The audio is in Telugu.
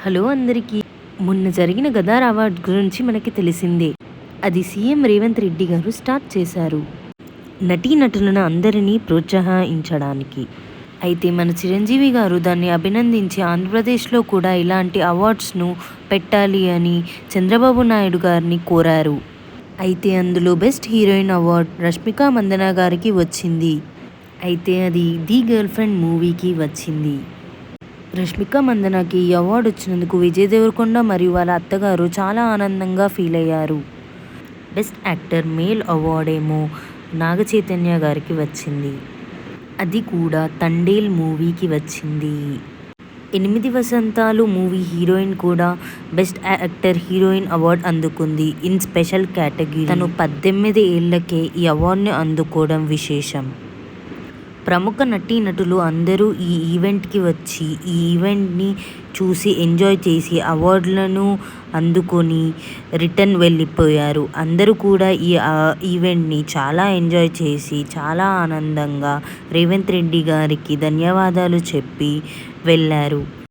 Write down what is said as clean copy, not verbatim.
హలో అందరికీ. మొన్న జరిగిన గదార్ అవార్డ్ గురించి మనకి తెలిసిందే. అది సీఎం రేవంత్ రెడ్డి గారు స్టార్ట్ చేశారు, నటీనటులను అందరినీ ప్రోత్సహించడానికి. అయితే మన చిరంజీవి గారు దాన్ని అభినందించి ఆంధ్రప్రదేశ్లో కూడా ఇలాంటి అవార్డ్స్ను పెట్టాలి అని చంద్రబాబు నాయుడు గారిని కోరారు. అయితే అందులో best heroine award Rashmika Mandanna గారికి వచ్చింది. అయితే అది ది గర్ల్ ఫ్రెండ్ మూవీకి వచ్చింది. రష్మిక మందనకి ఈ అవార్డు వచ్చినందుకు విజయ్ దేవరకొండ మరియు వాళ్ళ అత్తగారు చాలా ఆనందంగా ఫీల్ అయ్యారు. బెస్ట్ యాక్టర్ మేల్ అవార్డ్ ఏమో నాగ చైతన్య గారికి వచ్చింది. అది కూడా తండేల్ మూవీకి వచ్చింది. 8 వసంతాలు మూవీ హీరోయిన్ కూడా బెస్ట్ యాక్టర్ హీరోయిన్ అవార్డు అందుకుంది ఇన్ స్పెషల్ కేటగిరీ. తను 18 ఏళ్లకే ఈ అవార్డుని అందుకోవడం విశేషం. ప్రముఖ నటీనటులు అందరూ ఈ ఈవెంట్కి వచ్చి ఈ ఈవెంట్ని చూసి ఎంజాయ్ చేసి అవార్డులను అందుకొని రిటర్న్ వెళ్ళిపోయారు. అందరూ కూడా ఈ ఈవెంట్ని చాలా ఎంజాయ్ చేసి చాలా ఆనందంగా రేవంత్ రెడ్డి గారికి ధన్యవాదాలు చెప్పి వెళ్ళారు.